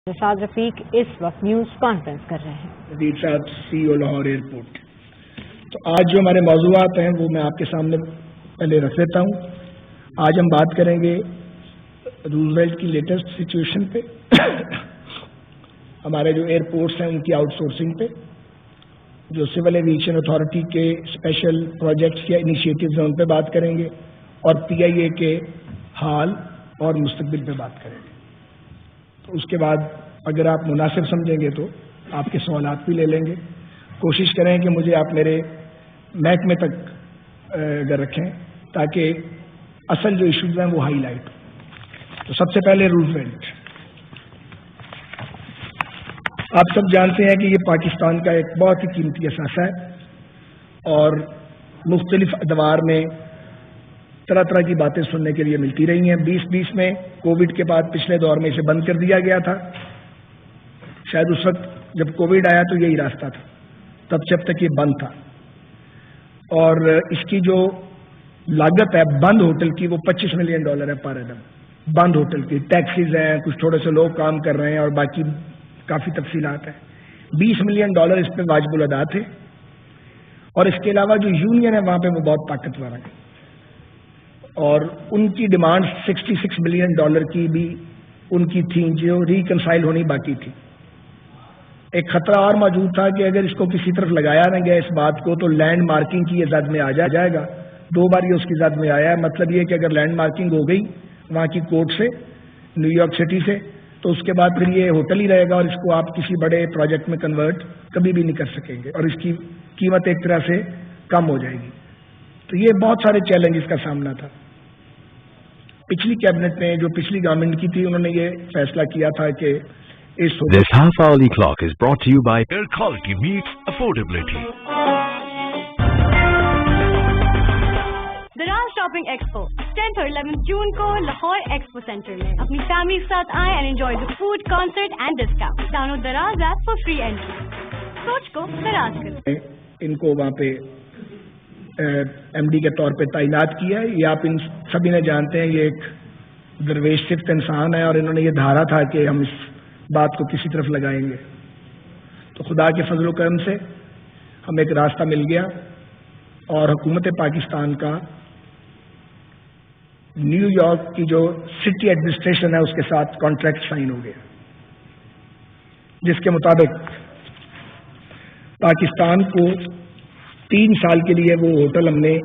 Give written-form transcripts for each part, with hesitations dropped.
رشاد رفیق اس وقت news conference کر رہے ہیں. نذیر صاحب CEO لاہور ایئرپورٹ. تو آج جو ہمارے موضوعات ہیں وہ میں آپ کے سامنے پہلے رکھ دیتا ہوں. آج ہم بات کریں گے روزویلٹ کی لیٹسٹ سچویشن پہ، ہمارے جو ایئرپورٹس ہیں ان کی آؤٹ سورسنگ پہ، جو سول ایویشن اتھارٹی کے اسپیشل پروجیکٹس یا انیشیٹوز ہیں ان پہ بات کریں گے، اور PIA کے حال اور مستقبل پہ بات کریں گے. تو اس کے بعد اگر آپ مناسب سمجھیں گے تو آپ کے سوالات بھی لے لیں گے. کوشش کریں کہ مجھے آپ میرے محکمے تک اگر رکھیں تاکہ اصل جو ایشوز ہیں وہ ہائی لائٹ. تو سب سے پہلے روزویلٹ. آپ سب جانتے ہیں کہ یہ پاکستان کا ایک بہت ہی قیمتی اثاثہ ہے اور مختلف ادوار میں طرح طرح کی باتیں سننے کے لیے ملتی رہی ہیں. 2020 میں کووڈ کے بعد پچھلے دور میں اسے بند کر دیا گیا تھا. شاید اس وقت جب کووڈ آیا تو یہی راستہ تھا، تب جب تک یہ بند تھا. اور اس کی جو لاگت ہے بند ہوٹل کی وہ $25 ملین ہے پر ایڈم. بند ہوٹل کی ٹیکسیز ہیں، کچھ تھوڑے سے لوگ کام کر رہے ہیں اور باقی کافی تفصیلات ہیں. $20 ملین اس پہ واجب الادا تھے. اور اس کے علاوہ جو یونین ہے وہاں پہ وہ بہت طاقتور ہے اور ان کی ڈیمانڈ $66 ملین کی بھی ان کی تھیں جو ریکنسائل ہونی باقی تھی. ایک خطرہ اور موجود تھا کہ اگر اس کو کسی طرف لگایا نہ گیا اس بات کو تو لینڈ مارکنگ کی یہ زد میں آ جائے گا. 2 بار یہ اس کی زد میں آیا ہے. مطلب یہ کہ اگر لینڈ مارکنگ ہو گئی وہاں کی کورٹ سے، نیو یارک سٹی سے، تو اس کے بعد پھر یہ ہوٹل ہی رہے گا اور اس کو آپ کسی بڑے پروجیکٹ میں کنورٹ کبھی بھی نہیں کر سکیں گے اور اس کی قیمت ایک طرح سے کم ہو جائے گی. تو یہ بہت سارے چیلنجز کا سامنا تھا. پچھلی کیبنٹ نے جو پچھلی گورنمنٹ کی تھی انہوں نے یہ فیصلہ کیا تھا کہ This half-hourly clock is brought to you by Air Quality Meets Affordability. دراز شاپنگ ایکسپو 10th اور 11th جون کو لاہور ایکسپو سینٹر میں اپنی فیملی کے ساتھ آئیں and enjoy the food, concert and discount. Download دراز ایپ فار فری اینٹری. سوچ کو دراز کریں. ان کو وہاں پہ MD کے طور پہ تعینات کیا ہے. یہ آپ ان سبھی نے جانتے ہیں یہ ایک درویش صفت انسان ہے اور انہوں نے یہ دھارا تھا کہ ہم اس بات کو کسی طرف لگائیں گے. تو خدا کے فضل و کرم سے ہمیں ایک راستہ مل گیا اور حکومت پاکستان کا نیو یارک کی جو سٹی ایڈمنسٹریشن ہے اس کے ساتھ کانٹریکٹ سائن ہو گیا، جس کے مطابق پاکستان کو 3 سال کے لیے وہ ہوٹل ہم نے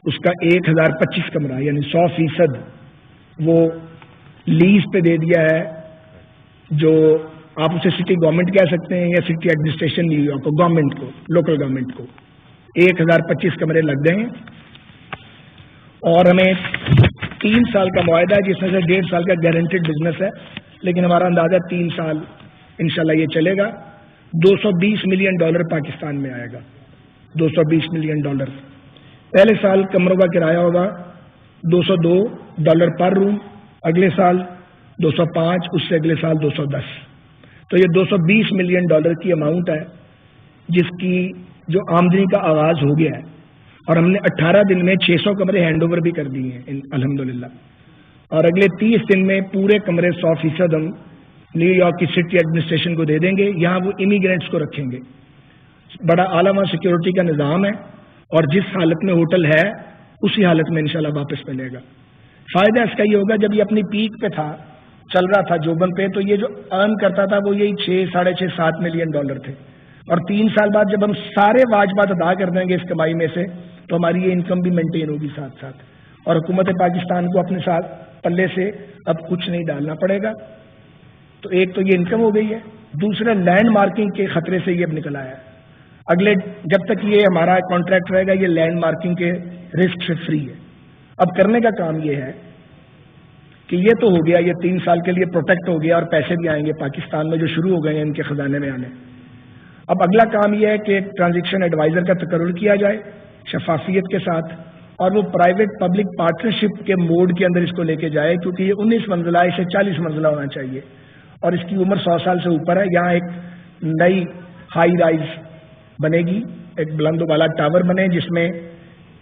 اس کا 1025 کمرہ یعنی 100% وہ لیز پہ دے دیا ہے، جو آپ اسے سٹی گورنمنٹ کہہ سکتے ہیں یا سٹی ایڈمنسٹریشن نیو یارک کو، گورنمنٹ کو، لوکل گورنمنٹ کو 1025 کمرے لگ گئے ہیں. اور ہمیں 3 سال کا معاہدہ ہے جس میں سے 1.5 سال کا گارنٹیڈ بزنس ہے، لیکن ہمارا اندازہ 3 سال انشاءاللہ یہ چلے گا. $220 ملین پاکستان میں آئے گا. $220 ملین. پہلے سال کمروں کا کرایہ ہوگا $202 پر روم، اگلے سال 205، اس سے اگلے سال 210. تو یہ $220 ملین کی اماؤنٹ ہے جس کی جو آمدنی کا آغاز ہو گیا ہے. اور ہم نے 18 دن میں 600 کمرے ہینڈ اوور بھی کر دیے ہیں الحمدللہ. اور اگلے 30 دن میں پورے کمرے 100% ہم نیو یارک کی سٹی ایڈمنسٹریشن کو دے دیں گے. یہاں وہ امیگرینٹس کو رکھیں گے. بڑا اعلیٰ سیکورٹی کا نظام ہے اور جس حالت میں ہوٹل ہے اسی حالت میں انشاءاللہ واپس ملے گا. فائدہ اس کا یہ ہوگا جب یہ اپنی پیک پہ تھا، چل رہا تھا جوبن پہ، تو یہ جو ارن کرتا تھا وہ یہی 6، 6.5، 7 ملین تھے. اور 3 سال بعد جب ہم سارے واجبات ادا کر دیں گے اس کمائی میں سے تو ہماری یہ انکم بھی مینٹین ہوگی ساتھ ساتھ. اور حکومت پاکستان کو اپنے ساتھ پلے سے اب کچھ نہیں ڈالنا پڑے گا. تو ایک تو یہ انکم ہو گئی ہے، دوسرا لینڈ مارکنگ کے خطرے سے یہ اب نکل آیا ہے. اگلے جب تک یہ ہمارا کانٹریکٹ رہے گا یہ لینڈ مارکنگ کے رسک سے فری ہے. اب کرنے کا کام یہ ہے کہ یہ تو ہو گیا، یہ 3 سال کے لیے پروٹیکٹ ہو گیا اور پیسے بھی آئیں گے پاکستان میں جو شروع ہو گئے ہیں ان کے خزانے میں آنے. اب اگلا کام یہ ہے کہ ایک ٹرانزیکشن ایڈوائزر کا تقرر کیا جائے شفافیت کے ساتھ اور وہ پرائیویٹ پبلک پارٹنرشپ کے موڈ کے اندر اس کو لے کے جائے، کیونکہ یہ 19 منزلہ ہے، اسے 40 منزلہ ہونا چاہیے اور اس کی عمر 100 سال سے اوپر ہے. یہاں ایک نئی ہائی رائز بنے گی، ایک بلند و بالا ٹاور بنے جس میں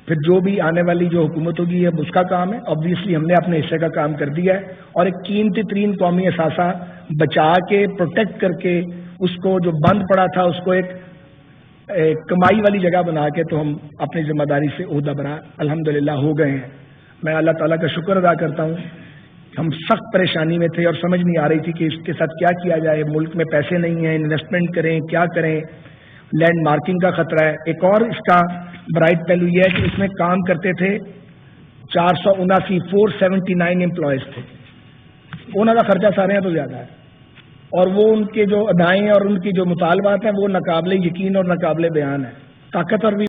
پھر جو بھی آنے والی جو حکومت ہوگی اب اس کا کام ہے. obviously ہم نے اپنے حصے کا کام کر دیا ہے اور ایک قیمتی ترین قومی اثاثہ بچا کے پروٹیکٹ کر کے اس کو جو بند پڑا تھا اس کو ایک کمائی والی جگہ بنا کے تو ہم اپنی ذمہ داری سے عہدہ برا الحمدللہ ہو گئے ہیں. میں اللہ تعالیٰ کا شکر ادا کرتا ہوں. ہم سخت پریشانی میں تھے اور سمجھ نہیں آ رہی تھی کہ اس کے ساتھ کیا کیا جائے. ملک میں پیسے نہیں ہیں, انویسٹمنٹ کریں کیا کریں, لینڈ مارکنگ کا خطرہ ہے. ایک اور اس کا برائٹ پہلو یہ ہے کہ اس میں کام کرتے تھے 479 امپلائیز تھے. انہوں کا خرچہ سارے تو زیادہ ہے اور وہ ان کے جو ادائیں اور ان کی جو مطالبات ہیں وہ ناقابل یقین اور ناقابل بیان ہے. طاقتور بھی